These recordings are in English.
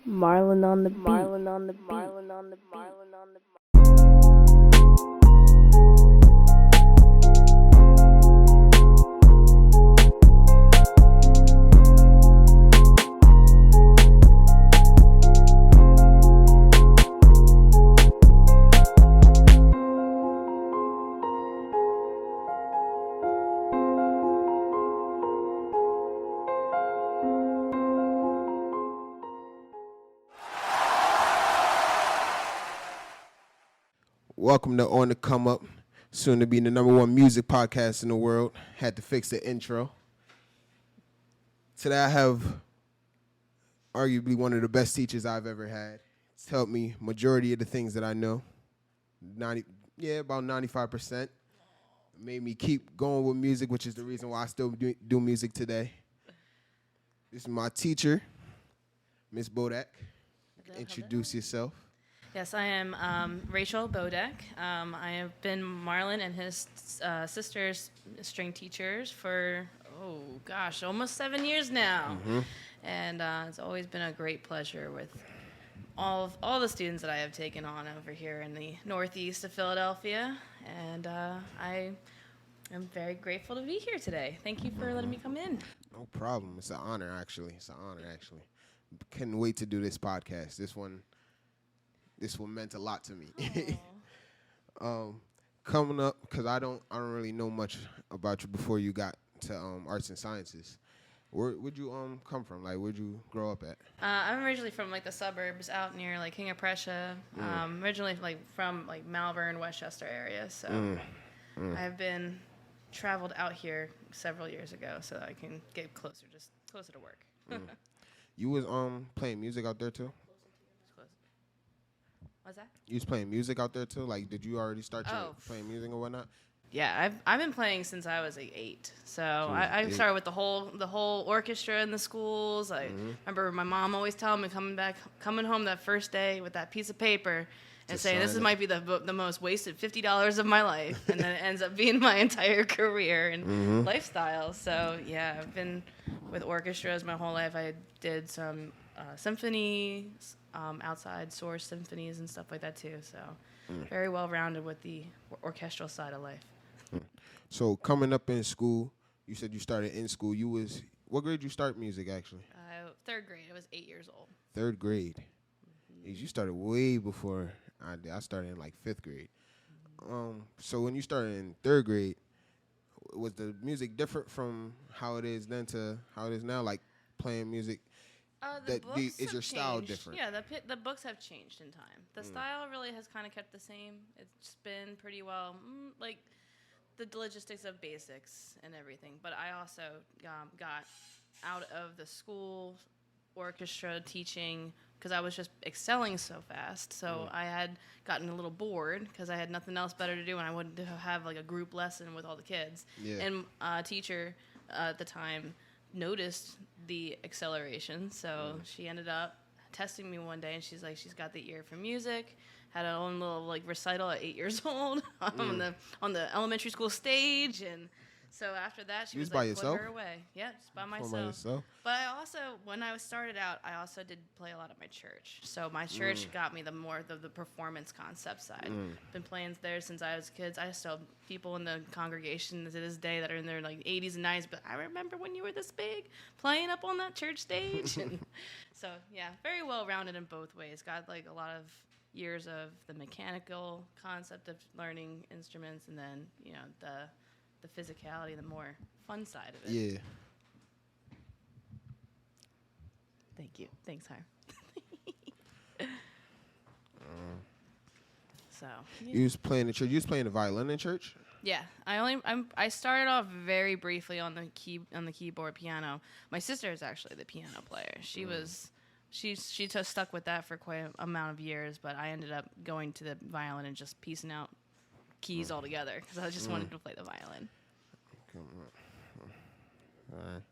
Marlon on the beat. Marlon on the beat. Marlon on the beat. Marlon on the beat. Welcome to On the Come Up, soon to be the #1 music podcast in the world. Had to fix the intro. Today I have arguably one of the best teachers I've ever had. It's helped me majority of the things that I know. About 95%. Made me keep going with music, which is the reason why I still do music today. This is my teacher, Miss Bodek. Introduce yourself. Yes, I am Rachel Bodek. I have been Marlon and his sister's string teachers for, almost 7 years now. Mm-hmm. And it's always been a great pleasure with all the students that I have taken on over here in the northeast of Philadelphia. And I am very grateful to be here today. Thank you for letting me come in. No problem. It's an honor, actually. Couldn't wait to do this podcast. This one meant a lot to me. Coming up, because I don't really know much about you before you got to arts and sciences. Where'd you come from? Like, where'd you grow up at? I'm originally from the suburbs out near King of Prussia. Originally from Malvern, Westchester area. So I've been traveled out here several years ago so that I can get closer to work. You was playing music out there too? What's that? You was playing music out there too? Like, did you already start playing music or whatnot? Yeah, I've been playing since I was 8. So I started with the whole orchestra in the schools. I remember my mom always telling me coming home that first day with that piece of paper and saying this might be the most wasted $50 of my life, and then it ends up being my entire career and lifestyle. So yeah, I've been with orchestras my whole life. I did some symphonies. Outside source symphonies and stuff like that too. So very well rounded with the orchestral side of life. So coming up in school, you said you started in school. What grade did you start music actually? 3rd grade. I was 8 years old. 3rd grade. You started way before I did. I started in 5th grade. So when you started in 3rd grade, was the music different from how it is then to how it is now? Like playing music. Is your style different? Yeah, the books have changed in time. The style really has kind of kept the same. It's been pretty well, the logistics of basics and everything. But I also got out of the school orchestra teaching because I was just excelling so fast. So I had gotten a little bored because I had nothing else better to do, and I wanted to have a group lesson with all the kids. Yeah. And a teacher at the time noticed the acceleration, so she ended up testing me one day, and she's got the ear for music, had her own little recital at 8 years old on the elementary school stage, and so after that she was by put yourself? her away. Yeah, just by myself. But I also, when I started out, I also did play a lot at my church. So my church got me the performance concept side. Been playing there since I was kids. I still have people in the congregation to this day that are in their 80s and 90s, but I remember when you were this big playing up on that church stage. And so yeah, very well rounded in both ways. Got a lot of years of the mechanical concept of learning instruments, and then the physicality, the more fun side of it. Yeah. Thank you. Thanks, Harm. So. Yeah. You was playing in church. You was playing the violin in church? Yeah. I started off very briefly on the keyboard piano. My sister is actually the piano player. She just stuck with that for quite an amount of years, but I ended up going to the violin and just piecing out keys altogether because I just wanted to play the violin. All right.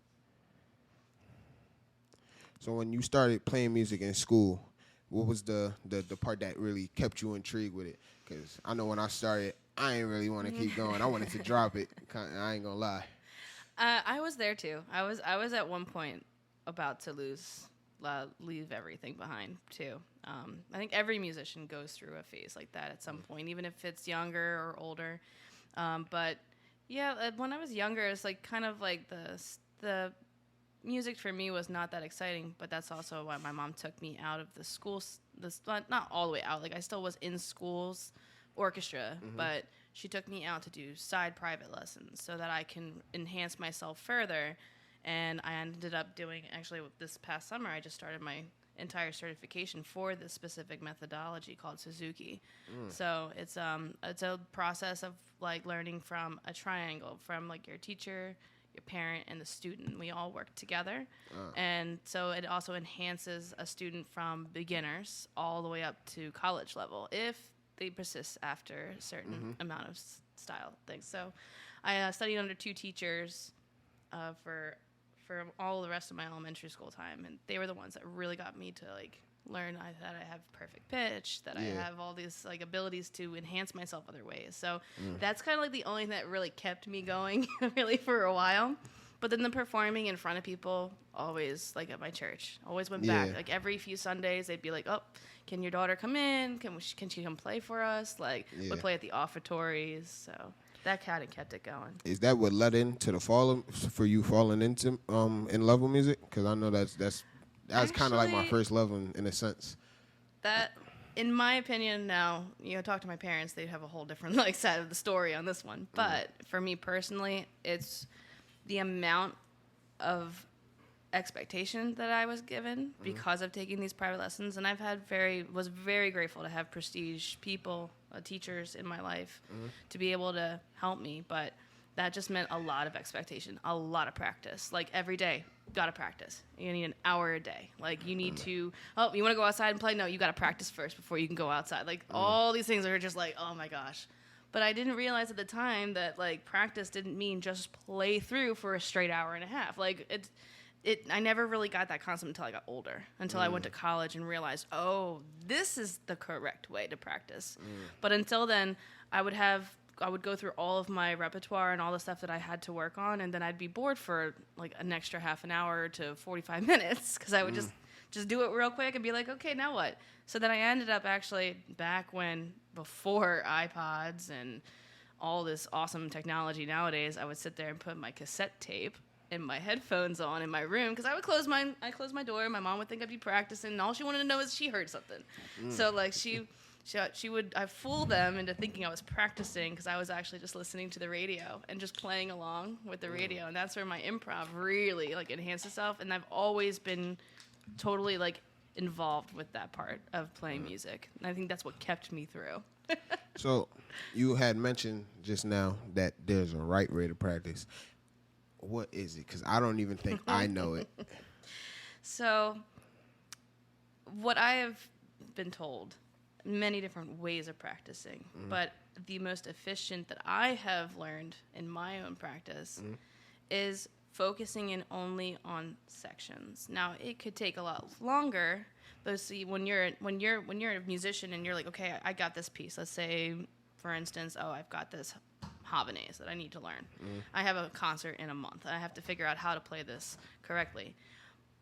So when you started playing music in school, what was the part that really kept you intrigued with it? Because I know when I started, I didn't really want to keep going. I wanted to drop it. I ain't gonna lie. I was there too. I was at one point about to lose leave everything behind too. I think every musician goes through a phase like that at some point, even if it's younger or older. But yeah, when I was younger, it's like kind of like the music for me was not that exciting, but that's also why my mom took me out of the schools. Not all the way out. Like I still was in school's orchestra, but she took me out to do side private lessons so that I can enhance myself further. And I ended up doing, actually this past summer, I just started my entire certification for this specific methodology called Suzuki. So it's a process of like learning from a triangle, from like your teacher, your parent, and the student. We all work together. And so it also enhances a student from beginners all the way up to college level if they persist after a certain amount of style things. So I studied under 2 teachers for all the rest of my elementary school time, and they were the ones that really got me to like learn that I have perfect pitch, that I have all these like abilities to enhance myself other ways. So that's kind of like the only thing that really kept me going really for a while. But then the performing in front of people, always, like at my church, always went back. Like every few Sundays, they'd be like, "Oh, can your daughter come in? Can she come play for us?" Like we'd play at the offertories. So that kind of kept it going. Is that what led into the for you falling into in love with music? Because I know that's kind of like my first love in a sense. That, in my opinion, now talk to my parents, they'd have a whole different like side of the story on this one. But for me personally, it's the amount of expectation that I was given because of taking these private lessons, and was very grateful to have prestige people, teachers in my life to be able to help me. But that just meant a lot of expectation, a lot of practice. Like every day, gotta practice. You need an hour a day. Like you need to. You want to go outside and play? No, you gotta practice first before you can go outside. Like all these things are just like, oh my gosh. But I didn't realize at the time that like practice didn't mean just play through for a straight hour and a half. Like I never really got that concept until I got older, until I went to college and realized, oh, this is the correct way to practice. But until then, I would go through all of my repertoire and all the stuff that I had to work on, and then I'd be bored for like an extra half an hour to 45 minutes because I would just do it real quick and be like, okay, now what? So then I ended up actually back before iPods and all this awesome technology nowadays, I would sit there and put my cassette tape and my headphones on in my room because I would close my door. My mom would think I'd be practicing, and all she wanted to know is she heard something. So like I fool them into thinking I was practicing because I was actually just listening to the radio and just playing along with the radio, and that's where my improv really like enhanced itself. And I've always been totally like involved with that part of playing music, and I think that's what kept me through. So you had mentioned just now that there's a right way to practice. What is it? Because I don't even think I know it. So what I have been told, many different ways of practicing, but the most efficient that I have learned in my own practice is focusing in only on sections. Now, it could take a lot longer, but see, when you're a musician and you're like, okay, I got this piece. Let's say, for instance, I've got this Havanese that I need to learn. I have a concert in a month. I have to figure out how to play this correctly.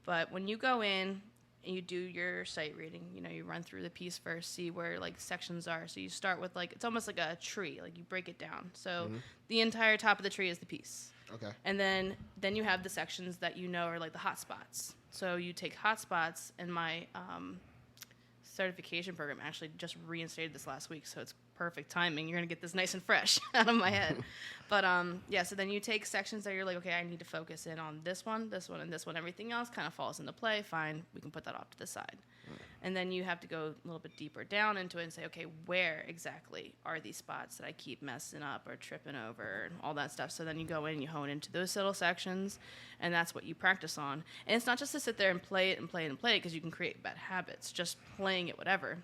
But when you go in and you do your sight reading, you run through the piece first, see where like sections are. So you start with like, it's almost like a tree, like you break it down. So the entire top of the tree is the piece. Okay. And then you have the sections that are like the hot spots. So you take hot spots, and my certification program actually just reinstated this last week, so it's perfect timing. You're going to get this nice and fresh out of my head. But, so then you take sections that you're like, okay, I need to focus in on this one, and this one. Everything else kind of falls into play. Fine, we can put that off to the side. And then you have to go a little bit deeper down into it and say, okay, where exactly are these spots that I keep messing up or tripping over and all that stuff? So then you go in and you hone into those little sections, and that's what you practice on. And it's not just to sit there and play it because you can create bad habits, just playing it, whatever.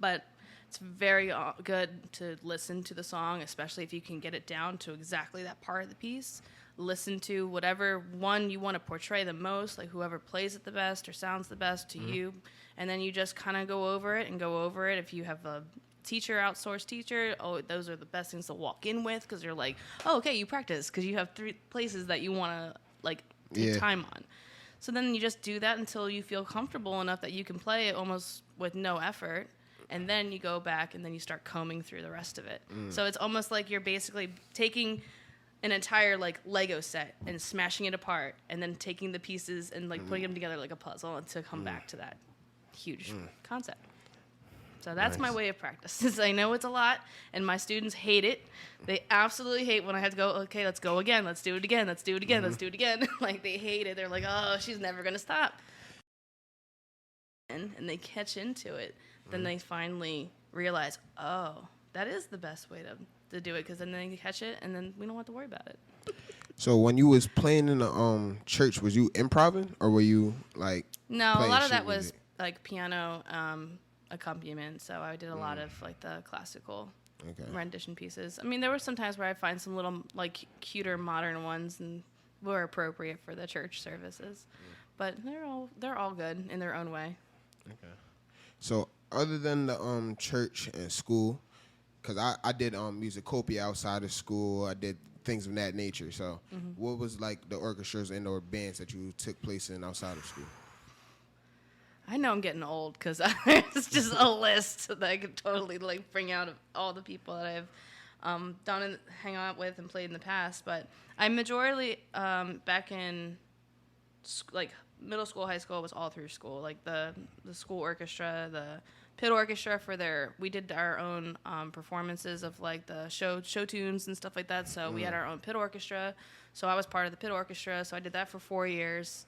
But it's very good to listen to the song, especially if you can get it down to exactly that part of the piece. Listen to whatever one you want to portray the most, like whoever plays it the best or sounds the best to you. And then you just kind of go over it. If you have a outsourced teacher, those are the best things to walk in with because you're like, oh, okay, you practice because you have 3 places that you want to like take time on. So then you just do that until you feel comfortable enough that you can play it almost with no effort. And then you go back and then you start combing through the rest of it. So it's almost like you're basically taking an entire like Lego set and smashing it apart and then taking the pieces and like putting them together like a puzzle and to come back to that huge concept. So that's my way of practice. Is I know it's a lot, and my students hate it. They absolutely hate when I have to go, okay, let's go again. Let's do it again. Let's do it again. Let's do it again. Like, they hate it. They're like, oh, she's never going to stop. And they catch into it. Then they finally realize, oh, that is the best way to do it, because then they catch it, and then we don't have to worry about it. So when you was playing in the church, was you improving, or were you, like, No, a lot of that was, music? like, piano accompaniment, so I did a lot of like the classical rendition pieces. I mean, there were some times where I find some little like cuter modern ones and were appropriate for the church services, but they're all good in their own way. Okay. So other than the church and school, because I did musicopia outside of school, I did things of that nature. So what was like the orchestras and or bands that you took place in outside of school? I know I'm getting old because it's just a list that I could totally like bring out of all the people that I've done and hang out with and played in the past. But I majorly back in like middle school, high school was all through school. Like the school orchestra, the pit orchestra we did our own performances of like the show tunes and stuff like that. So we had our own pit orchestra. So I was part of the pit orchestra. So I did that for 4 years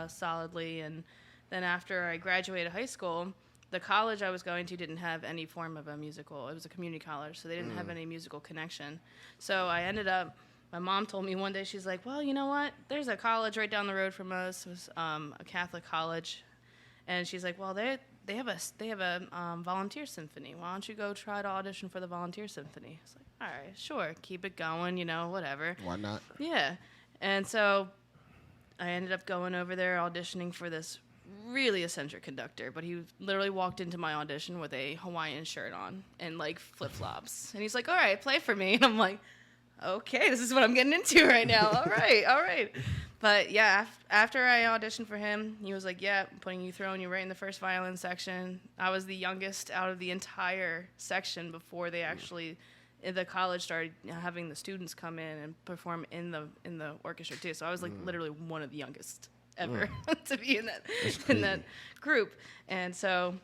solidly. And then after I graduated high school, the college I was going to didn't have any form of a musical. It was a community college, so they didn't have any musical connection. So I ended up, my mom told me one day, she's like, well, you know what? There's a college right down the road from us. It was a Catholic college. And she's like, well, they have a volunteer symphony. Why don't you go try to audition for the volunteer symphony? I was like, all right, sure. Keep it going, whatever. Why not? Yeah. And so I ended up going over there auditioning for this really eccentric conductor, but he literally walked into my audition with a Hawaiian shirt on and like flip-flops, and he's like, all right, play for me. And I'm like, okay, this is what I'm getting into right now. All right. But yeah, after I auditioned for him, he was like, yeah, I'm throwing you right in the first violin section. I was the youngest out of the entire section before they actually the college started having the students come in and perform in the orchestra too. So I was like literally one of the youngest ever to be in that group. And so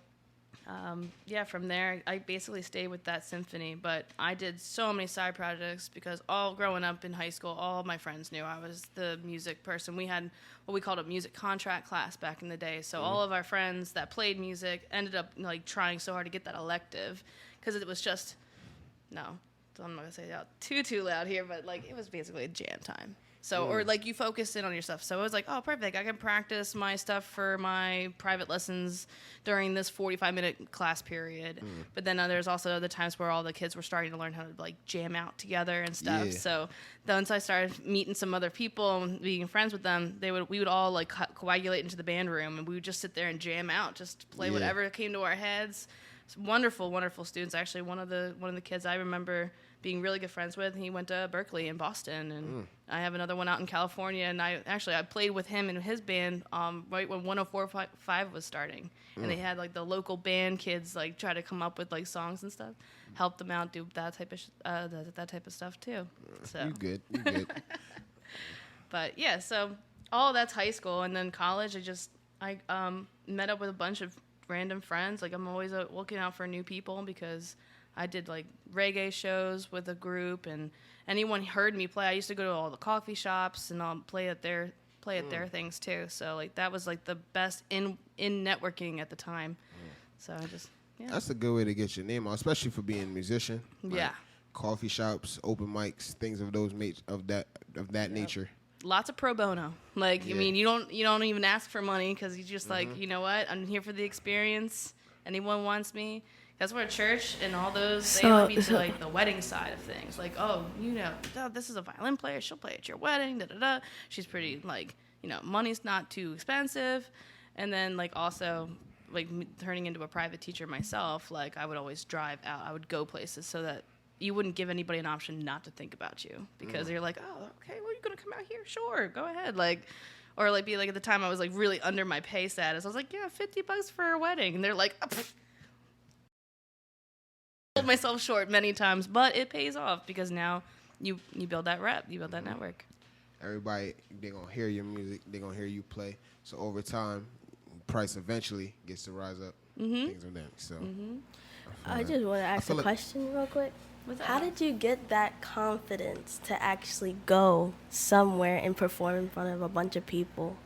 from there I basically stayed with that symphony, but I did so many side projects because all growing up in high school, all of my friends knew I was the music person. We had what we called a music contract class back in the day, so all of our friends that played music ended up like trying so hard to get that elective, because it was just I'm not gonna say it out too loud here, but like it was basically a jam time. So, or like you focus in on your stuff. So it was like, oh, perfect. I can practice my stuff for my private lessons during this 45-minute class period. But then there's also the times where all the kids were starting to learn how to like jam out together and stuff. Yeah. So once I started meeting some other people and being friends with them, we would all like coagulate into the band room, and we would just sit there and jam out, just play whatever came to our heads. It's wonderful, wonderful students. Actually, one of the kids I remember being really good friends with, he went to Berkeley in Boston, and I have another one out in California, and I played with him in his band right when 104.5 was starting, and they had like the local band kids like try to come up with like songs and stuff, help them out, do that type of stuff too. So You good. but yeah, so all that's high school, and then college. I met up with a bunch of random friends. Like I'm always looking out for new people, because I did like reggae shows with a group, and anyone heard me play. I used to go to all the coffee shops and I'll play at their things too. So like that was like the best in networking at the time. So I just That's a good way to get your name out, especially for being a musician. Yeah. Coffee shops, open mics, things of that nature. Lots of pro bono. Like I mean, you don't even ask for money, because you just like, you know what? I'm here for the experience. Anyone wants me. That's where church and all those, they let me to like the wedding side of things. Like, oh, this is a violin player. She'll play at your wedding. She's pretty like, money's not too expensive. And then like also like turning into a private teacher myself, like I would always drive out. I would go places so that you wouldn't give anybody an option not to think about you, because you're like, oh, okay, well, you're going to come out here? Sure, go ahead. Like, Or like be like at the time I was like really under my pay status. I was like, yeah, $50 for a wedding, and they're like, sold myself short many times, but it pays off because now you build that rep, you build that network. Everybody, they're going to hear your music. They're going to hear you play. So over time, price eventually gets to rise up. Things like that. So I just want to ask a question real quick. How did you get that confidence to actually go somewhere and perform in front of a bunch of people?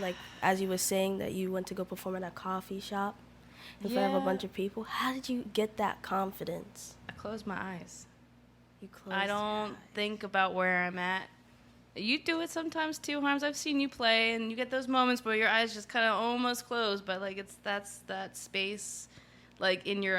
Like as you were saying that you went to go perform at a coffee shop in front of a bunch of people. How did you get that confidence? I close my eyes. You I don't think about where I'm at. You do it sometimes too, Harms. I've seen you play, and you get those moments where your eyes just kind of almost close, but like that's that space, like in your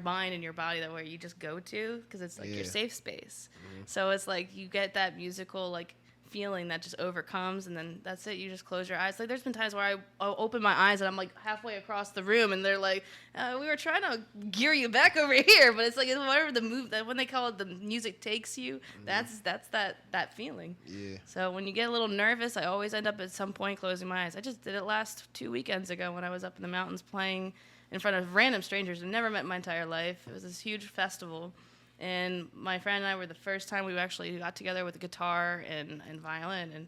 mind and your body that where you just go to because it's like your safe space. So it's like you get that musical like feeling that just overcomes, and then that's it. You just close your eyes. Like there's been times where I'll open my eyes and I'm like halfway across the room, and they're like, "We were trying to gear you back over here," but it's like it's whatever the move that when they call it the music takes you. That's that feeling. Yeah. So when you get a little nervous, I always end up at some point closing my eyes. I just did it last 2 weekends ago when I was up in the mountains playing in front of random strangers I've never met in my entire life. It was this huge festival. And my friend and I were the first time we actually got together with a guitar and violin. And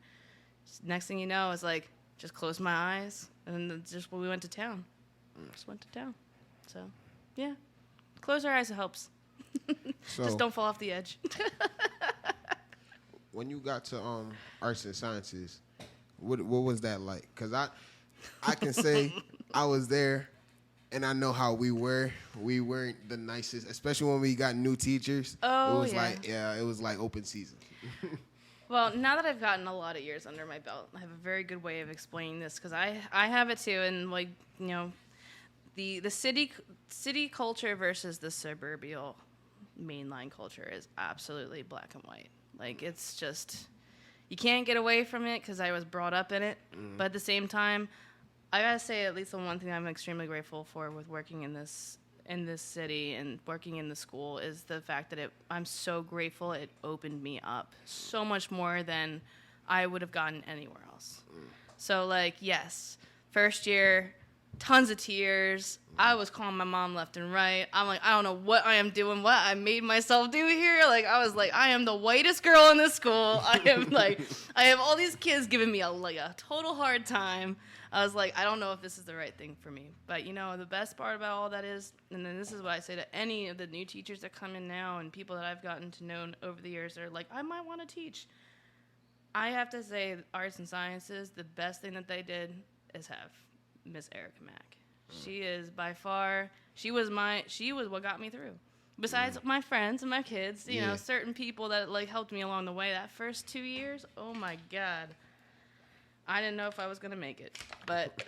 next thing you know, it's like, just closed my eyes. And then just we went to town. Just went to town. So, yeah. Close your eyes, it helps. Just don't fall off the edge. When you got to arts and sciences, what was that like? Because I can say I was there. And I know how we were. We weren't the nicest, especially when we got new teachers. Oh, it was like open season. Well, now that I've gotten a lot of years under my belt, I have a very good way of explaining this because I have it too. And like, you know, the city culture versus the suburbial mainline culture is absolutely black and white. Like it's just, you can't get away from it because I was brought up in it. But at the same time, I gotta say, at least the one thing I'm extremely grateful for with working in this city and working in the school is the fact that I'm so grateful it opened me up so much more than I would have gotten anywhere else. So, like, yes, first year, tons of tears. I was calling my mom left and right. I'm like, I don't know what I am doing, what I made myself do here. Like, I was like, I am the whitest girl in this school. I am like, I have all these kids giving me a total hard time. I was like, I don't know if this is the right thing for me. But, you know, the best part about all that is, and then this is what I say to any of the new teachers that come in now and people that I've gotten to know over the years, they're like, I might want to teach. I have to say, arts and sciences, the best thing that they did is have Miss Erica Mack. She is by far, she was what got me through. Besides my friends and my kids, you know, certain people that like helped me along the way. That first 2 years, oh my God. I didn't know if I was going to make it. But,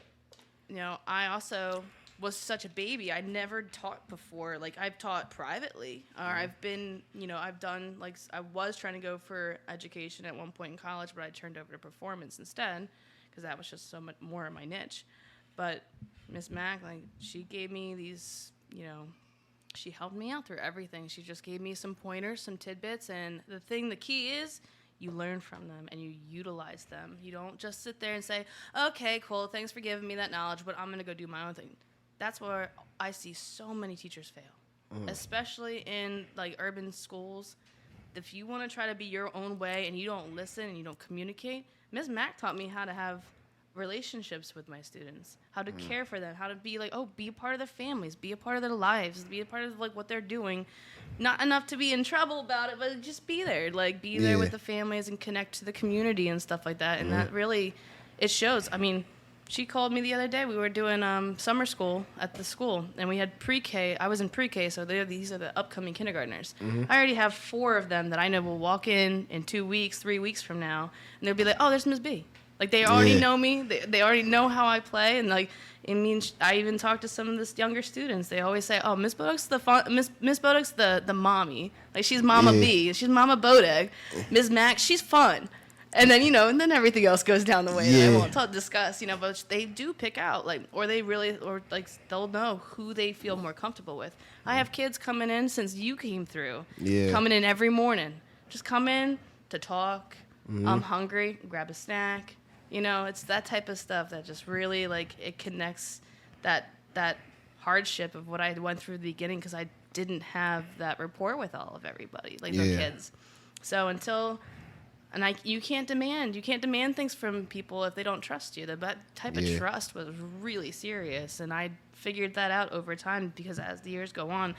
you know, I also was such a baby. I never taught before. Like, I've taught privately. Or I've been, you know, I've done, like, I was trying to go for education at one point in college, but I turned over to performance instead because that was just so much more of my niche. But Miss Mack, like, she gave me these, you know, she helped me out through everything. She just gave me some pointers, some tidbits. And the key is, you learn from them and you utilize them. You don't just sit there and say, okay, cool, thanks for giving me that knowledge, but I'm going to go do my own thing. That's where I see so many teachers fail, especially in like urban schools. If you want to try to be your own way and you don't listen and you don't communicate, Ms. Mack taught me how to have relationships with my students, how to care for them, how to be like, be a part of their families, be a part of their lives, be a part of like what they're doing. Not enough to be in trouble about it, but just be there. Like, be there with the families and connect to the community and stuff like that. And that really, it shows. I mean, she called me the other day. We were doing summer school at the school, and we had pre-K. I was in pre-K, so these are the upcoming kindergartners. I already have 4 of them that I know will walk in 2 weeks, 3 weeks from now, and they'll be like, oh, there's Ms. B. Like, they already know me. They already know how I play. And, like, it means I even talk to some of the younger students. They always say, oh, Miss Bodek's Miss Bodek's the mommy. Like, she's Mama B. She's Mama Bodek. Miss Max, she's fun. And then, you know, and then everything else goes down the way. And I won't discuss, you know, but they do pick out, like, they'll know who they feel more comfortable with. I have kids coming in since you came through. Coming in every morning. Just come in to talk, I'm hungry, grab a snack. You know, it's that type of stuff that just really, like, it connects that hardship of what I went through at the beginning, because I didn't have that rapport with all of everybody, like the kids. So you can't demand things from people if they don't trust you. That type of trust was really serious, and I figured that out over time, because as the years go on,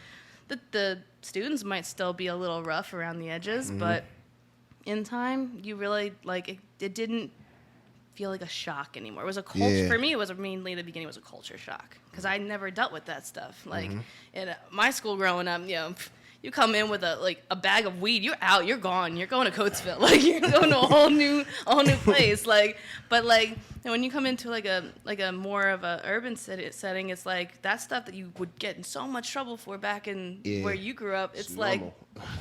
the students might still be a little rough around the edges, but in time, you really, like, it didn't feel like a shock anymore. It was a culture for me. It was mainly the beginning. It was a culture shock, because I never dealt with that stuff. Like in my school growing up, you know, you come in with a bag of weed, you're out, you're gone, you're going to Coatesville, like you're going to a whole new place. Like, but like when you come into like a more of a urban setting, it's like that stuff that you would get in so much trouble for back in where you grew up. It's like normal.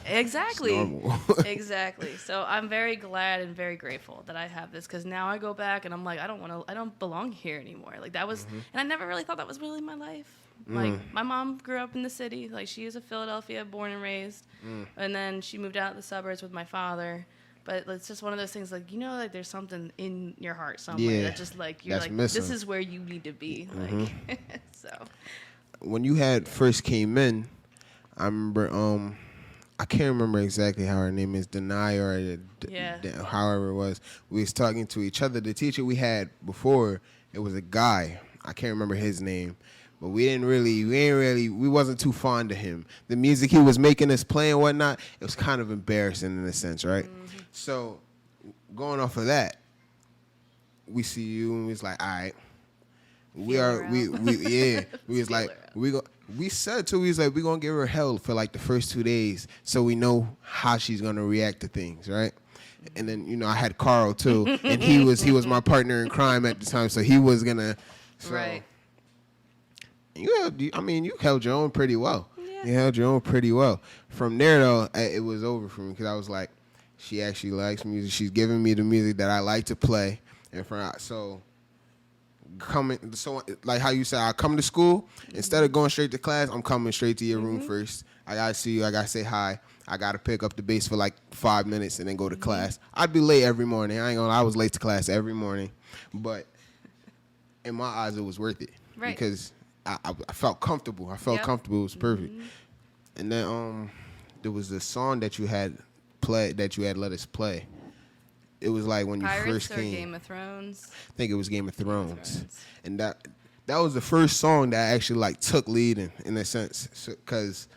Exactly. Exactly. So I'm very glad and very grateful that I have this, because now I go back and I'm like, I don't belong here anymore. Like that was, and I never really thought that was really my life. Like my mom grew up in the city. Like she is a Philadelphia born and raised, and then she moved out in the suburbs with my father. But it's just one of those things, like, you know, like there's something in your heart somewhere that just like you're like missing. This is where you need to be. Like so. When you had first came in, I remember I can't remember exactly how her name is, Denai or however it was. We was talking to each other. The teacher we had before, it was a guy. I can't remember his name, but we wasn't too fond of him. The music he was making us play and whatnot, it was kind of embarrassing in a sense, right? So going off of that, we see you and we was like, all right, we said to her, we was like, we're gonna give her hell for like the first 2 days so we know how she's gonna react to things, right? And then, you know, I had Carl too, and he was my partner in crime at the time, so he was gonna right. You held your own pretty well. Yeah. You held your own pretty well. From there though, it was over for me, because I was like, she actually likes music. She's giving me the music that I like to play, and like how you said, I come to school, instead of going straight to class, I'm coming straight to your room first. I gotta see you, I gotta say hi, I gotta pick up the bass for like 5 minutes and then go to class. I'd be late every morning. I ain't gonna lie, I was late to class every morning, but in my eyes it was worth it, right? Because I felt comfortable. Comfortable. It was perfect. And then there was a song that you had played, that you had let us play. It was like when Pirates you first came. Game of Thrones. I think it was Game of Thrones. And that was the first song that actually like took lead in a sense, because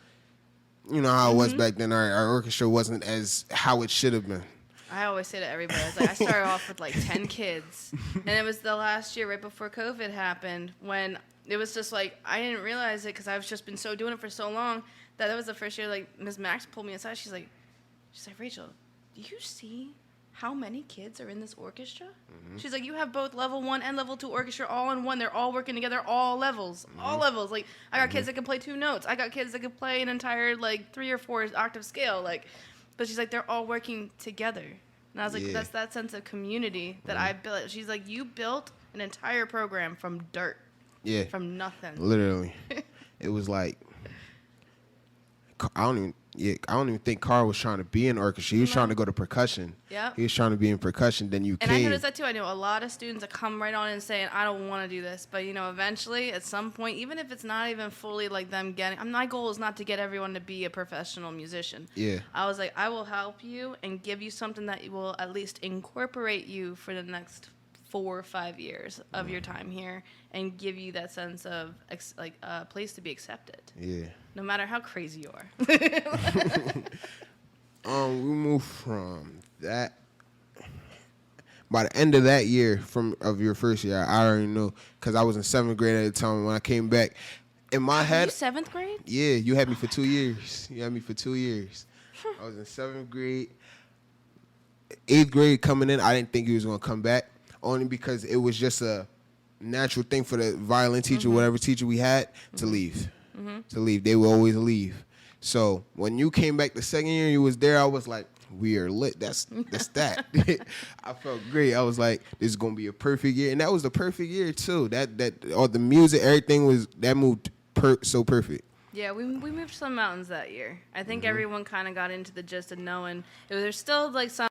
you know how it was back then. Our orchestra wasn't as how it should have been. I always say to everybody, I started off with like 10 kids, and it was the last year right before COVID happened, when it was just like I didn't realize it, because I've just been doing it for so long, that was the first year. Like Ms. Max pulled me aside. She's like, Rachel, do you see how many kids are in this orchestra? She's like, you have both level 1 and level 2 orchestra all in one. They're all working together, all levels. Like I got kids that can play 2 notes. I got kids that can play an entire like 3 or 4 octave scale. Like, but she's like, they're all working together. And I was like, that's that sense of community that I built. She's like, you built an entire program from dirt. Yeah. From nothing. Literally. It was like, I don't even think Carl was trying to be in orchestra. He was trying to go to percussion. Yeah. He was trying to be in percussion. Then you came. And I noticed that too. I know a lot of students that come right on and saying, I don't want to do this. But, you know, eventually, at some point, even if it's not even fully like them getting, my goal is not to get everyone to be a professional musician. Yeah. I was like, I will help you and give you something that will at least incorporate you for the next 4 or 5 years of your time here, and give you that sense of a place to be accepted. Yeah. No matter how crazy you are. We moved from that. By the end of that year, of your first year, I already knew, because I was in 7th grade at the time when I came back. In my head, you 7th grade? Yeah, you had me for 2 years. I was in 7th grade. 8th grade coming in, I didn't think he was going to come back, only because it was just a natural thing for the violin teacher, whatever teacher we had, to leave. They would always leave. So when you came back the second year, you was there, I was like, we are lit. That's that. I felt great. I was like, this is gonna be a perfect year, and that was the perfect year too. All the music, everything moved so perfect. Yeah, we moved to some mountains that year. I think everyone kind of got into the gist of knowing there's still like some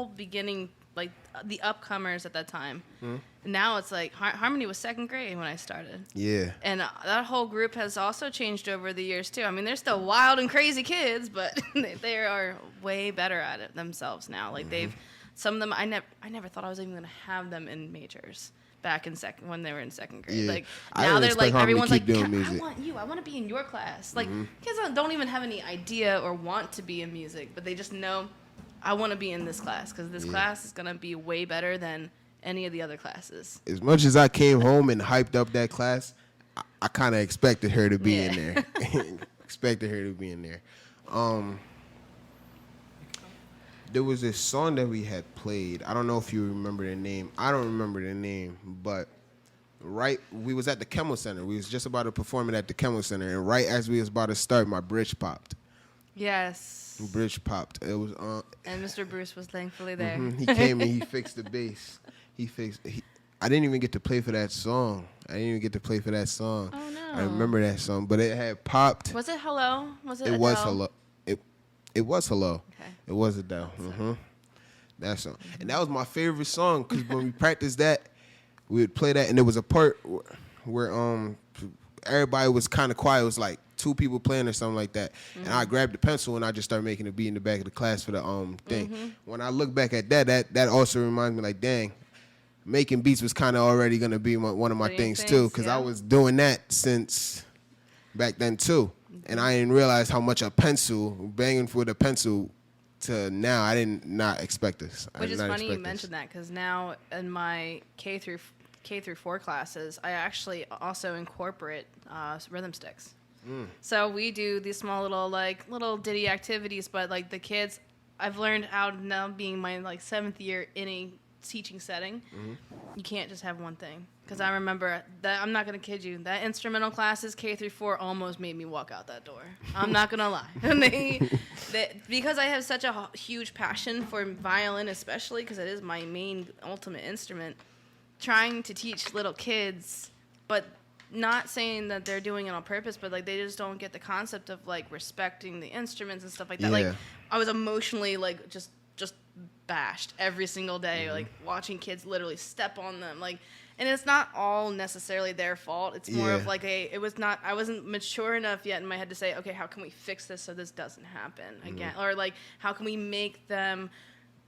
beginning, like the upcomers at that time. Now it's like harmony was second grade when I started. Yeah. And that whole group has also changed over the years too. I mean, they're still wild and crazy kids, but they are way better at it themselves now. Like some of them, I never thought I was even gonna have them in majors back in when they were in second grade. Yeah. Like now they're like, everyone's like, I want to be in your class. Like kids don't even have any idea or want to be in music, but they just know I want to be in this class because this class is gonna be way better than any of the other classes. As much as I came home and hyped up that class, I kind of expected her to be in there. Expected her to be in there. There was this song that we had played. I don't know if you remember the name. I don't remember the name, but we was at the Chemo Center. We was just about to perform it at the Chemo Center, and right as we was about to start, my bridge popped. Yes. Bridge popped. It was and Mr. Bruce was thankfully there. He came and he fixed the bass. I didn't even get to play for that song. Oh no. I remember that song, but it had popped. Was it Hello? Was it? It Adele? was Hello. It was Hello. Okay. It was Adele. That song, and that was my favorite song because when we practiced that, we would play that, and there was a part where everybody was kind of quiet. It was like 2 people playing or something like that, and I grabbed the pencil and I just started making a beat in the back of the class for the thing. When I look back at that also reminds me like, dang, making beats was kind of already gonna be one of my things too, because I was doing that since back then too, and I didn't realize how much a pencil, banging with a pencil, to now I did not expect this. Which is funny you mentioned that, because now in my K through 4 classes, I actually also incorporate rhythm sticks. So we do these small little ditty activities, but like the kids, I've learned how now being my 7th year in a teaching setting, you can't just have one thing. Because I remember that, I'm not going to kid you, that instrumental classes K through 4 almost made me walk out that door. I'm not going to lie. Because I have such a huge passion for violin, especially because it is my main ultimate instrument, trying to teach little kids, but not saying that they're doing it on purpose, but like they just don't get the concept of like respecting the instruments and stuff like that. Yeah. Like I was emotionally like just bashed every single day, like watching kids literally step on them, like, and it's not all necessarily their fault. It's more of like I wasn't mature enough yet in my head to say, okay, how can we fix this so this doesn't happen again, or like how can we make them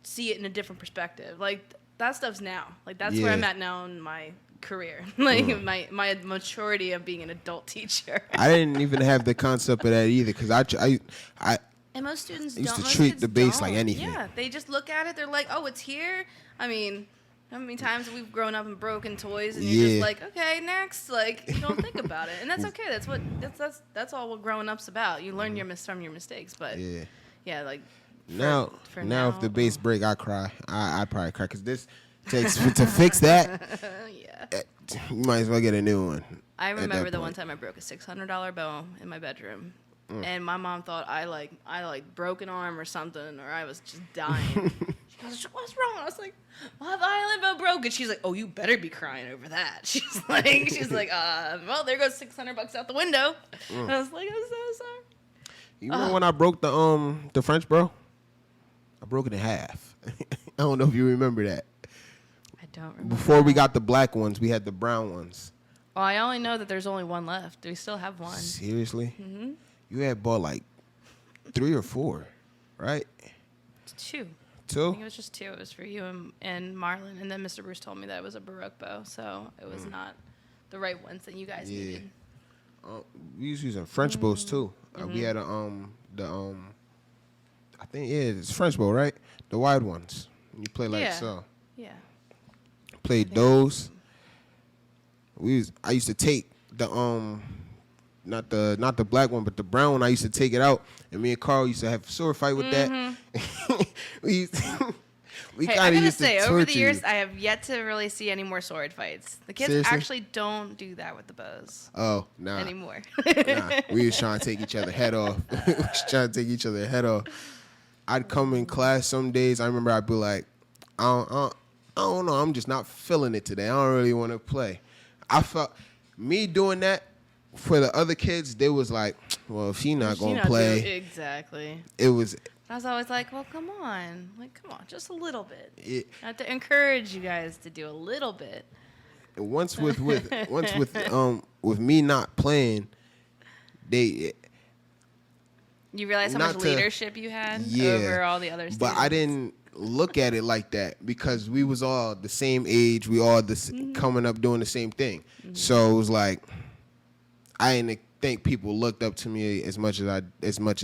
see it in a different perspective? Like that stuff's now, like that's where I'm at now in my career, like my maturity of being an adult teacher. I didn't even have the concept of that either, because I and most students used don't. to treat the bass like anything. Yeah, they just look at it. They're like, "Oh, it's here." I mean, how many times we've grown up and broken toys, and you're just like, "Okay, next." Like, you don't think about it, and that's okay. That's all what growing up's about. You learn from your mistakes, but like now if the bass break, I cry. I probably cry because this takes to fix that. You might as well get a new one. I remember the one time I broke a $600 bow in my bedroom. And my mom thought I broke an arm or something, or I was just dying. She goes, "What's wrong?" I was like, "My violin bow broke." And she's like, "Oh, you better be crying over that." She's like, well, there goes $600 out the window. And I was like, "I'm so sorry." You remember when I broke the French bow? I broke it in half. I don't know if you remember that. I don't remember. Before we got the black ones, we had the brown ones. Well, I only know that there's only one left. Do we still have one? Seriously? You had bought like 3 or 4, right? 2. 2? I think it was just 2. It was for you and Marlon. And then Mr. Bruce told me that it was a Baroque bow, so it was not the right ones that you guys needed. We was using French bows too. We had I think it's French bow, right? The wide ones. You play like so. Yeah. Played those. I used to take the not the black one, but the brown one. I used to take it out, and me and Carl used to have a sword fight with that. we kind of used to torture over the years, I have yet to really see any more sword fights. The kids Seriously? actually don't do that with the bows. Oh, nah. Anymore. Nah, we was trying to take each other head off. I'd come in class some days. I remember I'd be like, I don't know. I'm just not feeling it today. I don't really want to play. I felt me doing that. For the other kids, they was like, well, if she's not going to play. Exactly. It was, I was always like, well, come on, just a little bit. I have to encourage you guys to do a little bit. And once with me not playing, you realize how much leadership you had over all the other students. But I didn't look at it like that because we was all the same age. We all coming up doing the same thing. Mm-hmm. So it was like I didn't think people looked up to me as much as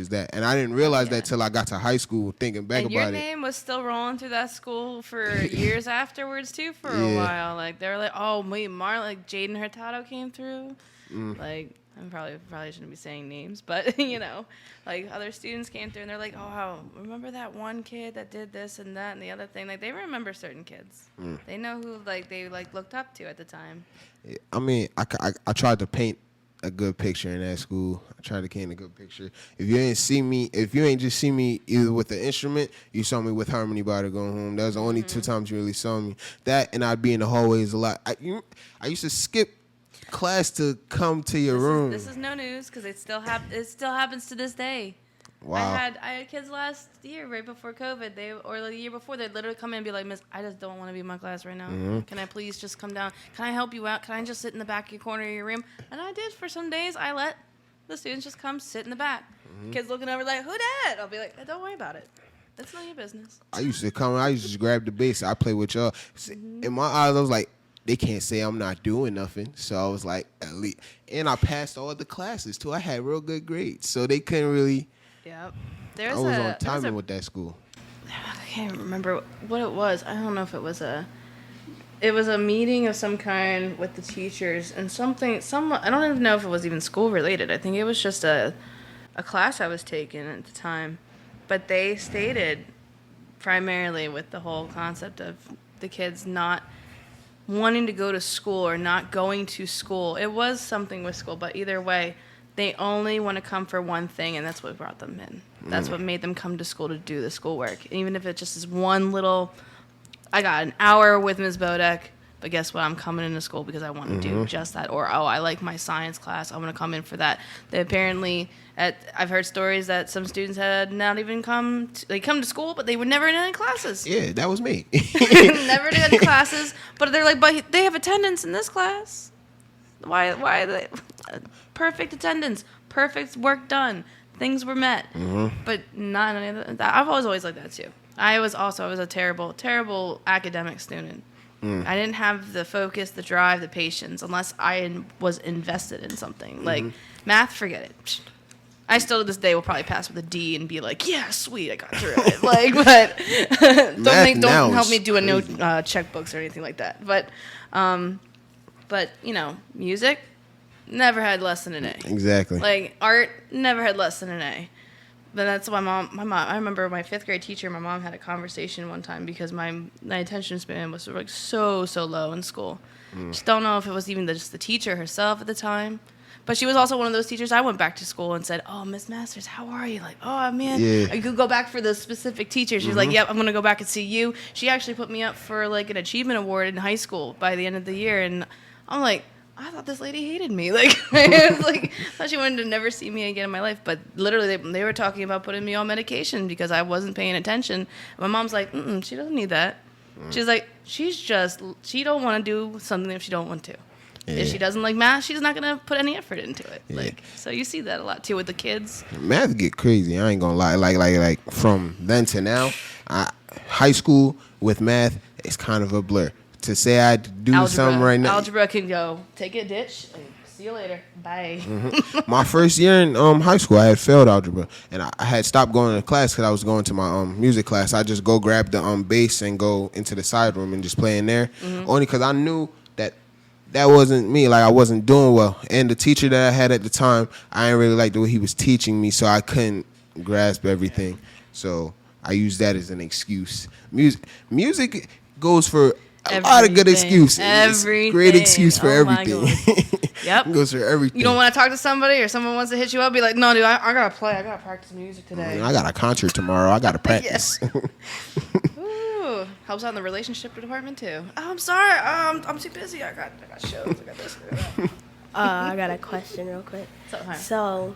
that, and I didn't realize that till I got to high school. Thinking back about it, your name was still rolling through that school for years afterwards too. For a while, like they were like, "Oh, wait, Marlon, like Jaden Hurtado came through." Like I probably shouldn't be saying names, but like other students came through, and they're like, "Oh, remember that one kid that did this and that and the other thing?" Like they remember certain kids. They know who they looked up to at the time. I mean, I tried to paint a good picture in that school. I tried to paint a good picture. If you ain't just see me either with the instrument, you saw me with harmony by the going home. That was the only 2 times you really saw me. That and I'd be in the hallways a lot. I used to skip class to come to your room. This is no news because it still happens to this day. Wow. I had kids last year right before COVID. Or the year before, they'd literally come in and be like, "Miss, I just don't want to be in my class right now. Mm-hmm. Can I please just come down? Can I help you out? Can I just sit in the back of your corner of your room?" And I did for some days. I let the students just come sit in the back. Mm-hmm. Kids looking over like, "Who dat?" I'll be like, "Don't worry about it. That's not your business." I used to just grab the bass. I play with y'all. Mm-hmm. In my eyes, I was like, they can't say I'm not doing nothing. So I was like, at least. And I passed all the classes, too. I had real good grades. So they couldn't really. Yep. I was on timing with that school. I can't remember what it was. I don't know if it was a meeting of some kind with the teachers and I don't even know if it was even school related. I think it was just a class I was taking at the time. But they stated primarily with the whole concept of the kids not wanting to go to school or not going to school. It was something with school, but either way, they only want to come for one thing, and that's what brought them in. That's what made them come to school to do the schoolwork. And even if it just is one little, I got an hour with Ms. Bodek, but guess what? I'm coming into school because I want to do just that. Or, I like my science class. I want to come in for that. They apparently, I've heard stories that some students had not even come to school, but they were never in any classes. Yeah, that was me. Never did any classes, but they're like, but they have attendance in this class. Why are they? Perfect attendance, perfect work done, things were met, but not any of that. I've always liked that too. I was a terrible academic student. I didn't have the focus, the drive, the patience, unless I was invested in something. Like math, forget it. I still to this day will probably pass with a D and be like, yeah, sweet, I got through it. But don't help me do a no checkbooks or anything like that. But music. Never had less than an A. Exactly. Like art, never had less than an A. But that's why my mom. I remember my 5th grade teacher. My mom had a conversation one time because my attention span was like so low in school. Just don't know if it was even just the teacher herself at the time, but she was also one of those teachers. I went back to school and said, "Oh, Miss Masters, how are you?" Like, "Oh man, I could go back for the specific teacher." She's like, "Yep, I'm gonna go back and see you." She actually put me up for like an achievement award in high school by the end of the year, and I'm like, I thought this lady hated me. Like, I was like, I thought she wanted to never see me again in my life. But literally, they were talking about putting me on medication because I wasn't paying attention. My mom's like, she doesn't need that. She's like, she don't want to do something if she don't want to. Yeah. If she doesn't like math, she's not gonna put any effort into it. Yeah. Like, so you see that a lot too with the kids. Math get crazy. I ain't gonna lie. Like from then to now, high school with math, it's kind of a blur. To say I do something right now. Algebra can go, take a ditch, and see you later. Bye. My first year in high school, I had failed algebra. And I had stopped going to class because I was going to my music class. I just go grab the bass and go into the side room and just play in there. Only because I knew that wasn't me. Like, I wasn't doing well. And the teacher that I had at the time, I didn't really like the way he was teaching me, so I couldn't grasp everything. So I used that as an excuse. Music goes for a lot of good excuse. Everything. Great excuse for everything. Yep. Goes for everything. You don't want to talk to somebody or someone wants to hit you up, be like, no, dude, I got to play. I got to practice music today. I got a concert tomorrow. I got to practice. Ooh, helps out in the relationship department, too. Oh, I'm sorry. I'm too busy. I got shows. I got this. I got a question real quick. So,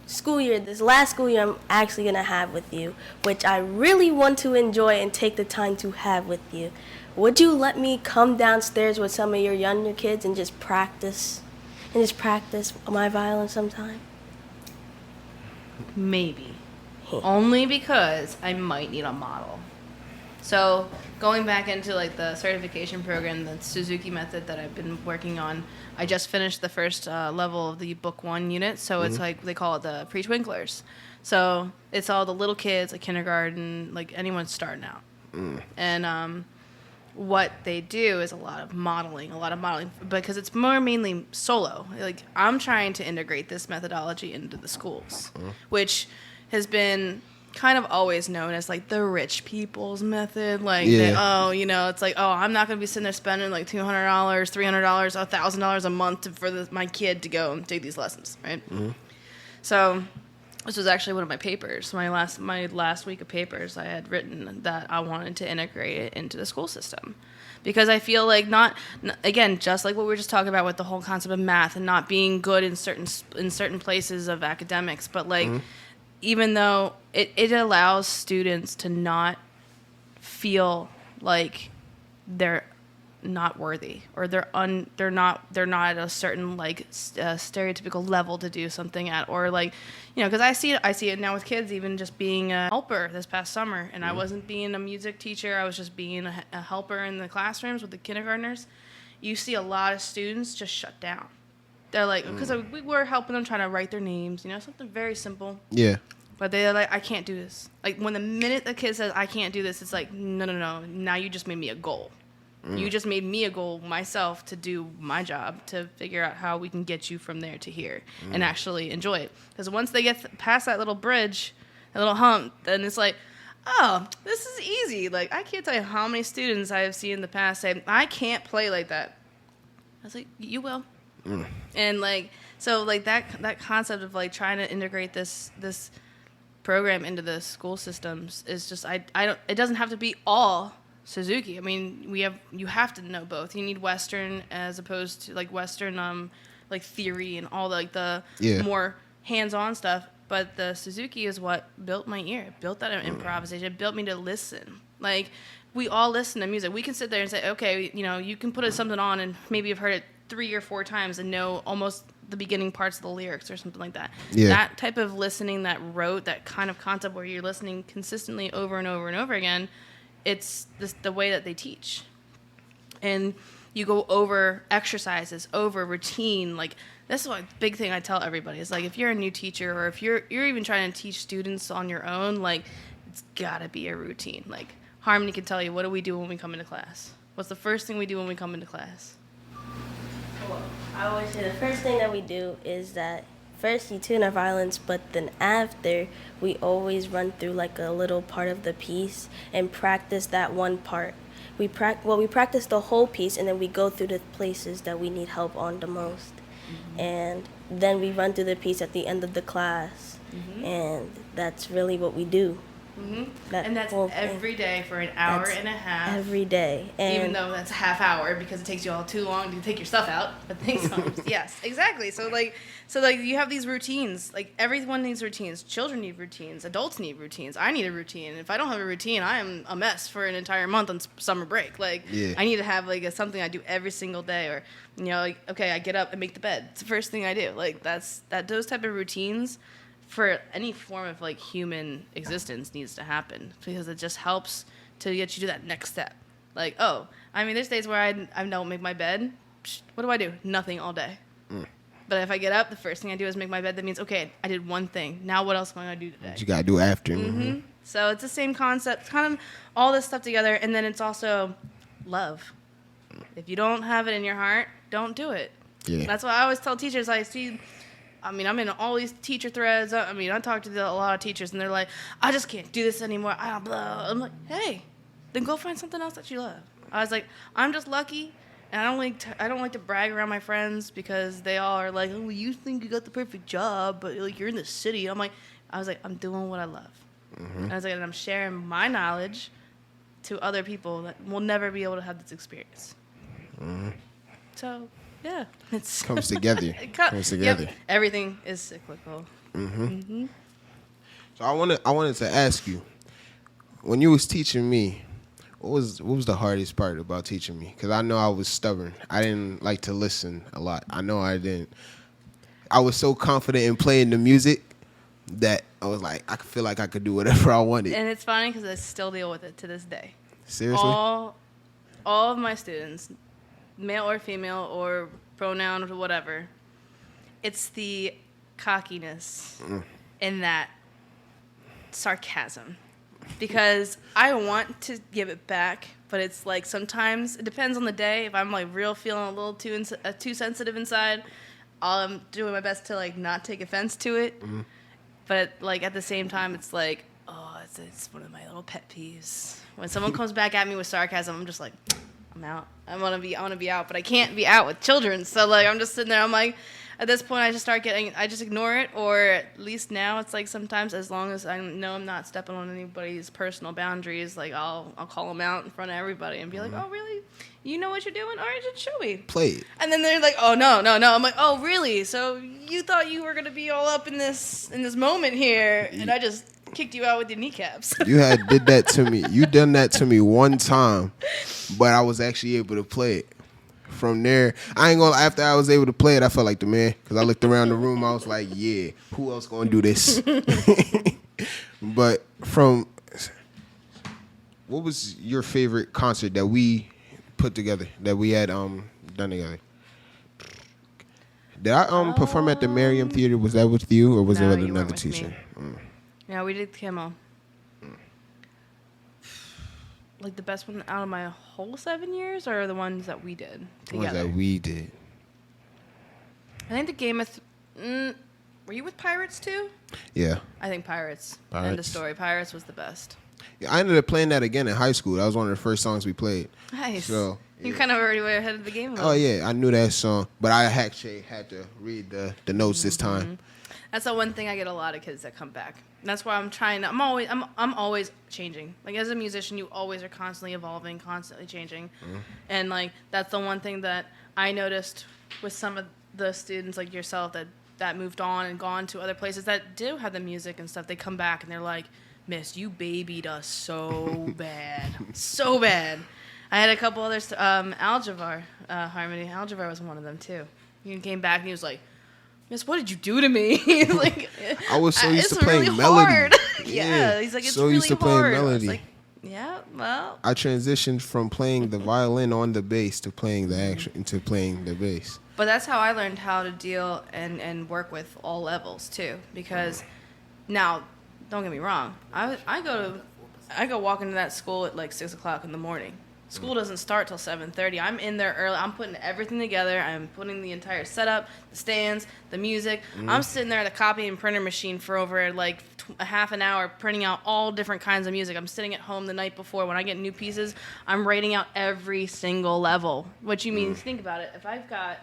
school year, this last school year I'm actually going to have with you, which I really want to enjoy and take the time to have with you, would you let me come downstairs with some of your younger kids and just practice my violin sometime? Maybe. Only because I might need a model. So going back into like the certification program, the Suzuki Method that I've been working on, I just finished the first level of the book 1 unit. So it's like, they call it the pre-twinklers. So it's all the little kids, like kindergarten, like anyone starting out. And what they do is a lot of modeling, because it's more mainly solo. Like, I'm trying to integrate this methodology into the schools, which has been kind of always known as like the rich people's method. Like, it's like, I'm not going to be sitting there spending like $200, $300, $1,000 a month for my kid to go and take these lessons, right? So this was actually one of my papers. My last week of papers, I had written that I wanted to integrate it into the school system, because I feel like again, just like what we were just talking about with the whole concept of math and not being good in certain places of academics, but like even though it allows students to not feel like they're not worthy, or they're not at a certain like stereotypical level to do something at, or like, because I see it now with kids, even just being a helper this past summer, and I wasn't being a music teacher, I was just being a helper in the classrooms with the kindergartners. You see a lot of students just shut down. They're like, because we were helping them trying to write their names, something very simple. Yeah. But they're like, I can't do this. Like, when the minute the kid says, I can't do this, it's like, no, now you just made me a goal. You just made me a goal myself to do my job, to figure out how we can get you from there to here and actually enjoy it. Because once they get past that little bridge, that little hump, then it's like, oh, this is easy. Like, I can't tell you how many students I have seen in the past say, I can't play like that. I was like, you will. And like, so like that concept of like trying to integrate this program into the school systems is just, it doesn't have to be all Suzuki. I mean, you have to know both. You need Western as opposed to like Western like theory and all the more hands-on stuff. But the Suzuki is what built my ear. It built that improvisation. It built me to listen. Like, we all listen to music. We can sit there and say, okay, you can put something on and maybe you've heard it 3 or 4 times and know almost the beginning parts of the lyrics or something like that. Yeah. That type of listening, that kind of concept where you're listening consistently over and over and over again, it's the way that they teach. And you go over exercises, over routine. Like, that's one big thing I tell everybody is, like, if you're a new teacher or if you're even trying to teach students on your own, like, it's gotta be a routine. Like, Harmony can tell you, what do we do when we come into class? What's the first thing we do when we come into class? Well, I always say the first thing that we do is that first you tune our violins, but then after we always run through like a little part of the piece and practice that one part. We practice the whole piece, and then we go through the places that we need help on the most. And then we run through the piece at the end of the class. And that's really what we do. And that's every day for an hour and a half. Every day. And even though that's a half hour because it takes you all too long to take your stuff out. But thanks, yes, exactly. So you have these routines. Like, everyone needs routines. Children need routines. Adults need routines. I need a routine. If I don't have a routine, I am a mess for an entire month on summer break. Like, I need to have like something I do every single day, or like, okay, I get up and make the bed. It's the first thing I do. Like, those type of routines for any form of like human existence needs to happen, because it just helps to get you to that next step. Like, there's days where I don't make my bed. What do? Nothing all day. But if I get up, the first thing I do is make my bed. That means, okay, I did one thing. Now what else am I going to do today? What you got to do after. So it's the same concept, kind of all this stuff together. And then it's also love. If you don't have it in your heart, don't do it. Yeah. That's what I always tell teachers. I'm in all these teacher threads. I talk to a lot of teachers, and they're like, I just can't do this anymore. I'm like, hey, then go find something else that you love. I was like, I'm just lucky, and I don't like to brag around my friends, because they all are like, oh, you think you got the perfect job, but like, you're in the city. I was like, I'm doing what I love. And I was like, and I'm sharing my knowledge to other people that will never be able to have this experience. So, yeah, comes together. Comes together. Yep. Everything is cyclical. So I wanted to ask you, when you was teaching me, what was the hardest part about teaching me? Because I know I was stubborn. I didn't like to listen a lot. I know I didn't. I was so confident in playing the music that I was like, I could feel like I could do whatever I wanted. And it's funny because I still deal with it to this day. Seriously? All of my students, male or female or pronoun or whatever, it's the cockiness in that sarcasm. Because I want to give it back, but it's like sometimes it depends on the day. If I'm like real feeling a little too sensitive inside, I'm doing my best to like not take offense to it. But like at the same time, it's like, oh, it's one of my little pet peeves. When someone comes back at me with sarcasm, I'm just like, I'm out. I want to be out, but I can't be out with children. So like I'm just sitting there. I'm like, at this point, I just ignore it, or at least now it's like sometimes as long as I know I'm not stepping on anybody's personal boundaries, like I'll call them out in front of everybody and be like, oh really? You know what you're doing? All right, just show me. Play it. And then they're like, oh no. I'm like, oh really? So you thought you were gonna be all up in this moment here, and I just kicked you out with your kneecaps. You had did that to me. You done that to me one time, but I was actually able to play it. From there, I ain't gonna. After I was able to play it, I felt like the man because I looked around the room. I was like, "Yeah, who else gonna do this?" But what was your favorite concert that we put together? That we had done together? Did I perform at the Merriam Theater? Was that with you, or was No, it with you another weren't with teacher? me. Yeah, we did Kimmel. Like the best one out of my whole 7 years, or the ones that we did together? The ones that we did. I think the Game of... were you with Pirates too? Yeah. I think Pirates. End of story. Pirates was the best. Yeah, I ended up playing that again in high school. That was one of the first songs we played. Nice. So You kind of already were ahead of the game. Oh yeah, I knew that song, but I actually had to read the notes this time. That's the one thing I get a lot of kids that come back. That's why I'm trying to. I'm always changing. Like as a musician, you always are constantly evolving, constantly changing, and like that's the one thing that I noticed with some of the students like yourself that moved on and gone to other places that do have the music and stuff. They come back and they're like, "Miss, you babied us so bad, so bad." I had a couple others. Aljavar, Harmony. Aljavar was one of them too. He came back and he was like, "Miss, what did you do to me?" He's like, I was so used to it's playing really melody. Hard. Yeah, he's like, it's so really used to playing hard. melody. I was like, yeah, well. I transitioned from playing the violin on the bass to playing into playing the bass. But that's how I learned how to deal and work with all levels too. Because now, don't get me wrong, I go walk into that school at like 6:00 in the morning. School doesn't start till 7:30. I'm in there early. I'm putting everything together. I'm putting the entire setup, the stands, the music. I'm sitting there at the copy and printer machine for over like a half an hour printing out all different kinds of music. I'm sitting at home the night before. When I get new pieces, I'm writing out every single level. What you mean, think about it. If I've got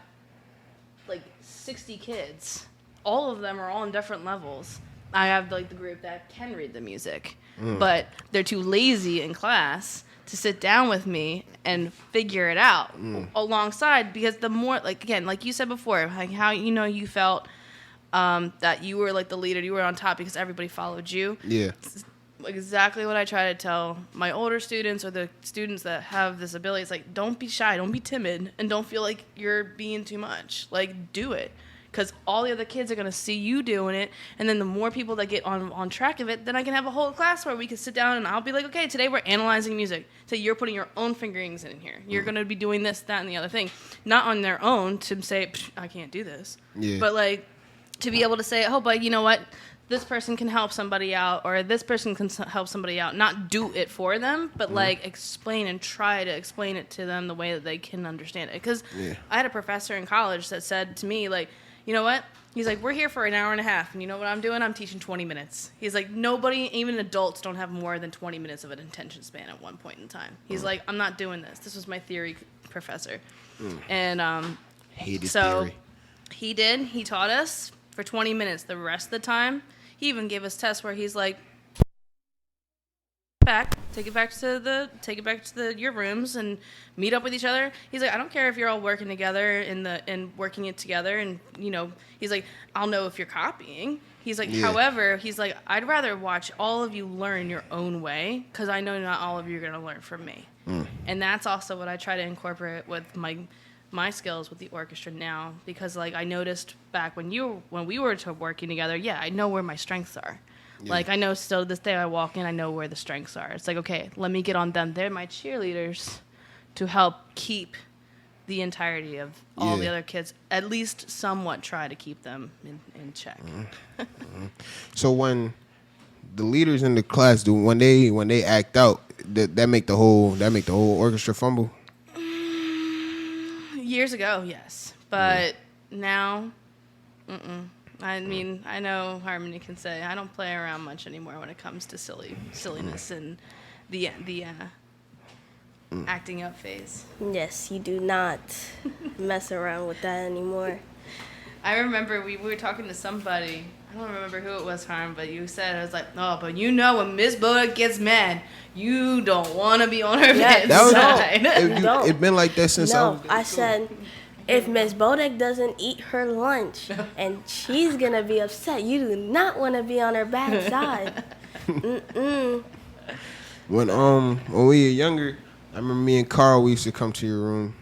like 60 kids, all of them are all in different levels. I have like the group that can read the music, but they're too lazy in class to sit down with me and figure it out alongside, because the more, like, again, like you said before, like how, you felt that you were like the leader, you were on top because everybody followed you. Yeah. It's exactly what I try to tell my older students or the students that have this ability. It's like, don't be shy, don't be timid, and don't feel like you're being too much. Like, do it. Because all the other kids are going to see you doing it, and then the more people that get on track of it, then I can have a whole class where we can sit down and I'll be like, okay, today we're analyzing music. So you're putting your own fingerings in here. You're going to be doing this, that, and the other thing. Not on their own to say, I can't do this. Yeah. But, like, to be able to say, oh, but you know what? This person can help somebody out, or this person can help somebody out. Not do it for them, but, like, explain and try to explain it to them the way that they can understand it. Because I had a professor in college that said to me, like, you know what? He's like, we're here for an hour and a half, and you know what I'm doing? I'm teaching 20 minutes. He's like, nobody, even adults, don't have more than 20 minutes of an attention span at one point in time. He's like, I'm not doing this. This was my theory professor. And Hated so theory. he did. He taught us for 20 minutes. The rest of the time, he even gave us tests where he's like, take it back to your rooms and meet up with each other. He's like, I don't care if you're all working together and working it together, and he's like, I'll know if you're copying. He's like, however, he's like, I'd rather watch all of you learn your own way because I know not all of you are going to learn from me. And that's also what I try to incorporate with my skills with the orchestra now, because like I noticed back when we were working together, I know where my strengths are. Yeah. Like I know still to this day I walk in, I know where the strengths are. It's like, okay, let me get on them. They're my cheerleaders to help keep the entirety of all the other kids, at least somewhat try to keep them in check. So when the leaders in the class when they act out, that make the whole orchestra fumble? Years ago, yes, but now, I mean, I know Harmony can say I don't play around much anymore when it comes to silliness and the acting up phase. Yes, you do not mess around with that anymore. I remember we were talking to somebody. I don't remember who it was, Harm, but you said, I was like, no, but you know when Miss Bodek gets mad, you don't want to be on her bad side. It's been like that since I said, if Miss Bodek doesn't eat her lunch and she's going to be upset, you do not want to be on her bad side. When we were younger, I remember me and Carl, we used to come to your room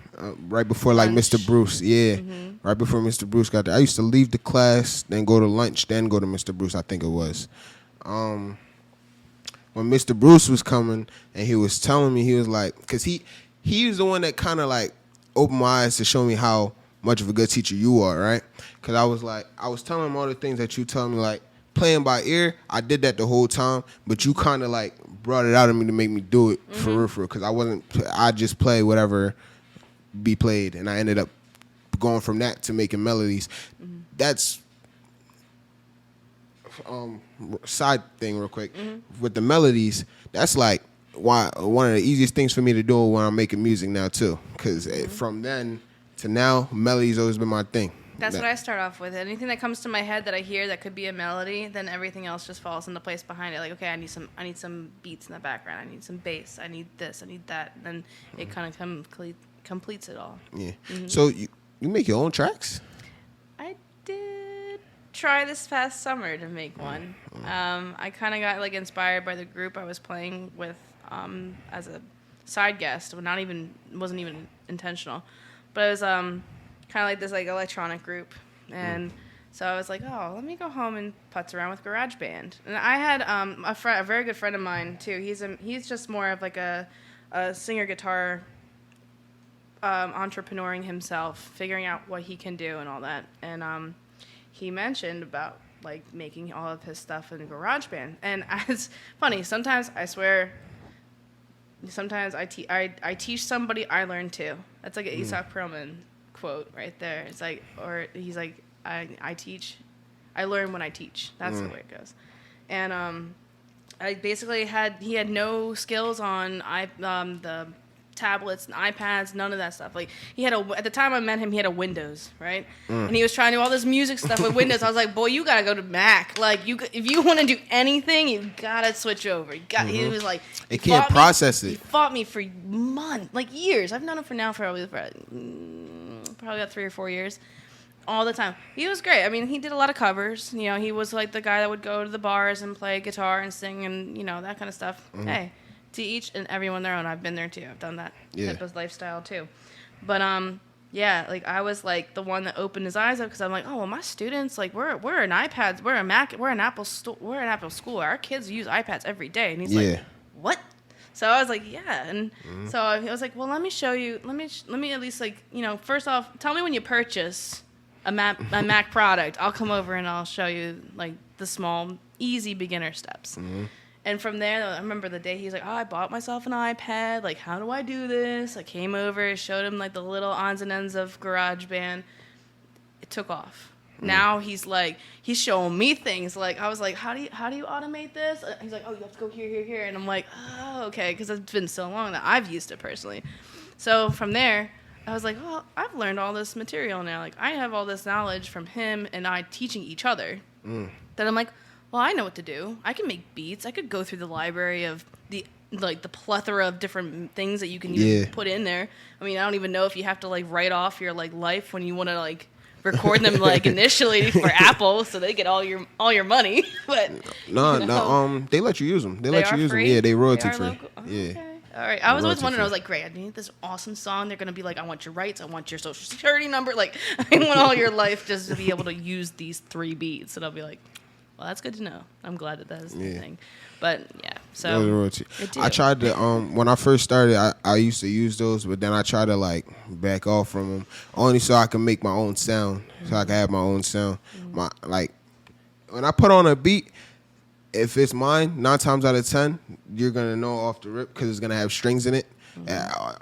right before like lunch. Mr. Bruce. Yeah, right before Mr. Bruce got there. I used to leave the class, then go to lunch, then go to Mr. Bruce, I think it was. When Mr. Bruce was coming and he was telling me, he was like, because he was the one that kind of like opened my eyes to show me how much of a good teacher you are, right? Because I was telling him all the things that you tell me, like playing by ear, I did that the whole time, but you kind of like brought it out of me to make me do it for real, because I just play whatever be played, and I ended up going from that to making melodies. That's side thing real quick. With the melodies, that's like one of the easiest things for me to do when I'm making music now too, because from then to now, melodies always been my thing. That's what I start off with. Anything that comes to my head that I hear that could be a melody, then everything else just falls into place behind it. Like, okay, I need some beats in the background. I need some bass. I need this. I need that. And then it kind of completes it all. Yeah. So you make your own tracks? I did try this past summer to make one. I kind of got like inspired by the group I was playing with as a side guest. Wasn't even intentional, but it was kind of like this like electronic group, and so I was like, oh, let me go home and putz around with GarageBand. And I had a very good friend of mine too. He's just more of like a singer guitar entrepreneuring himself, figuring out what he can do and all that. And he mentioned about like making all of his stuff in GarageBand. And it's funny. Sometimes I swear. Sometimes I teach somebody, I learn too. That's like an Aesop Perlman quote right there. It's like, or he's like, I teach, I learn when I teach. That's the way it goes. And I basically he had no skills on the tablets and iPads, none of that stuff. Like he had at the time I met him, he had a Windows, right? And he was trying to do all this music stuff with Windows. I was like, boy, you gotta go to Mac. Like if you want to do anything, you gotta switch over. He was like, it can't process it. He fought me for months, like years. I've known him now for probably about 3 or 4 years, all the time. He was great. I mean, he did a lot of covers. You know, he was like the guy that would go to the bars and play guitar and sing and that kind of stuff. Hey. To each and everyone their own. I've been there too. I've done that type of lifestyle too. But like I was like the one that opened his eyes up, because I'm like, oh well, my students, like we're an iPads, we're a Mac, we're an Apple school. Our kids use iPads every day, and he's like, what? So I was like, yeah, and so I was like, well, let me show you. Let me at least like first off, tell me when you purchase a Mac product. I'll come over and I'll show you like the small, easy beginner steps. And from there, I remember the day he's like, oh, I bought myself an iPad. Like, how do I do this? I came over, showed him, like, the little odds and ends of GarageBand. It took off. Now he's showing me things. Like, I was like, how do you automate this? He's like, oh, you have to go here. And I'm like, oh, okay, because it's been so long that I've used it personally. So from there, I was like, well, I've learned all this material now. Like, I have all this knowledge from him and I teaching each other. That I'm like, well, I know what to do. I can make beats. I could go through the library of the plethora of different things that you can put in there. I mean, I don't even know if you have to like write off your like life when you want to like record them like initially for Apple, so they get all your money. But no, they let you use them. They let you use free? them. Yeah, they royalty free. Oh, yeah. Okay. All right. I was always wondering. I was like, great. I need this awesome song. They're gonna be like, I want your rights. I want your social security number. Like, I want all your life just to be able to use these 3 beats. And I'll be like, well, that's good to know. I'm glad that is the thing. But yeah, so I tried to when I first started, I used to use those, but then I tried to like back off from them only so I can make my own sound, so I can have my own sound. My like when I put on a beat, if it's mine, 9 times out of 10, you're gonna know off the rip because it's gonna have strings in it.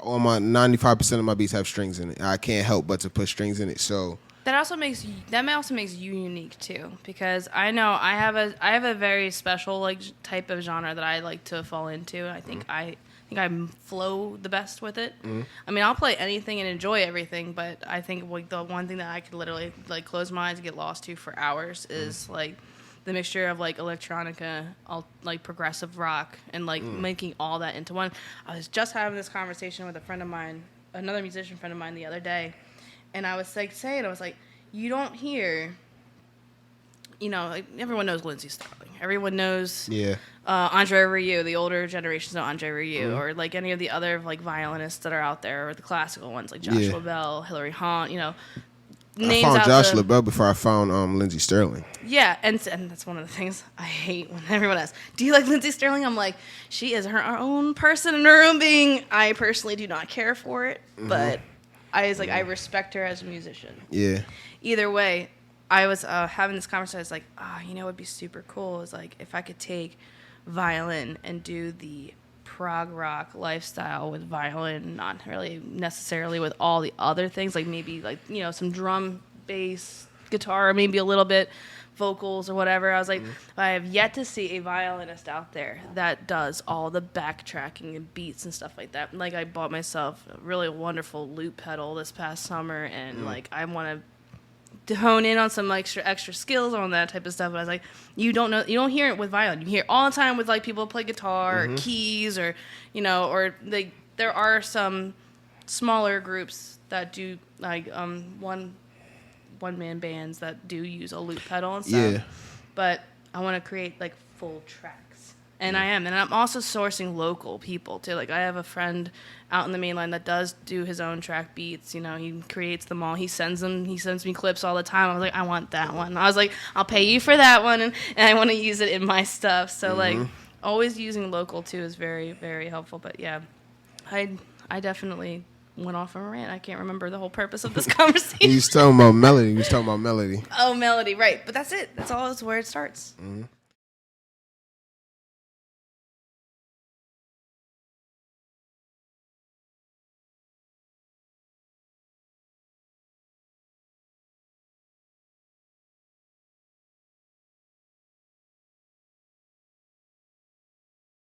All my 95% of my beats have strings in it. I can't help but to put strings in it. So. That also makes you unique too, because I know I have a very special like type of genre that I like to fall into, and I think I flow the best with it. I mean, I'll play anything and enjoy everything, but I think like the one thing that I could literally like close my eyes and get lost to for hours is like the mixture of like electronica, like progressive rock, and like making all that into one. I was just having this conversation with a friend of mine, another musician friend of mine, the other day. And I was like I was like, you don't hear, like everyone knows Lindsey Sterling. Everyone knows Andre Rieu. The older generations know Andre Rieu, or like any of the other like violinists that are out there, or the classical ones like Josh LaBelle, Hilary Hahn. I found Josh LaBelle before I found Lindsey Sterling. Yeah, and that's one of the things I hate when everyone asks, do you like Lindsey Sterling? I'm like, she is her own person and her own being. I personally do not care for it, but I respect her as a musician. Yeah. Either way, I was having this conversation. I was like, what would be super cool is like if I could take violin and do the prog rock lifestyle with violin, not really necessarily with all the other things, like maybe like some drum, bass, guitar, maybe a little bit vocals or whatever. I was like, I have yet to see a violinist out there that does all the backtracking and beats and stuff like that. Like I bought myself a really wonderful loop pedal this past summer, and like I want to hone in on some extra skills on that type of stuff. But I was like, you don't hear it with violin. You hear it all the time with like people who play guitar or keys, or or like there are some smaller groups that do like one-man bands that do use a loop pedal and stuff. Yeah. But I want to create like full tracks. And I am. And I'm also sourcing local people too. Like I have a friend out in the mainland that does do his own track beats. He creates them all. He sends me clips all the time. I was like, I want that one. I was like, I'll pay you for that one, and I want to use it in my stuff. So like always using local too is very, very helpful. But yeah, I definitely went off on a rant. I can't remember the whole purpose of this conversation. You was talking about melody. Oh, melody, right. But that's it. That's all. It's where it starts.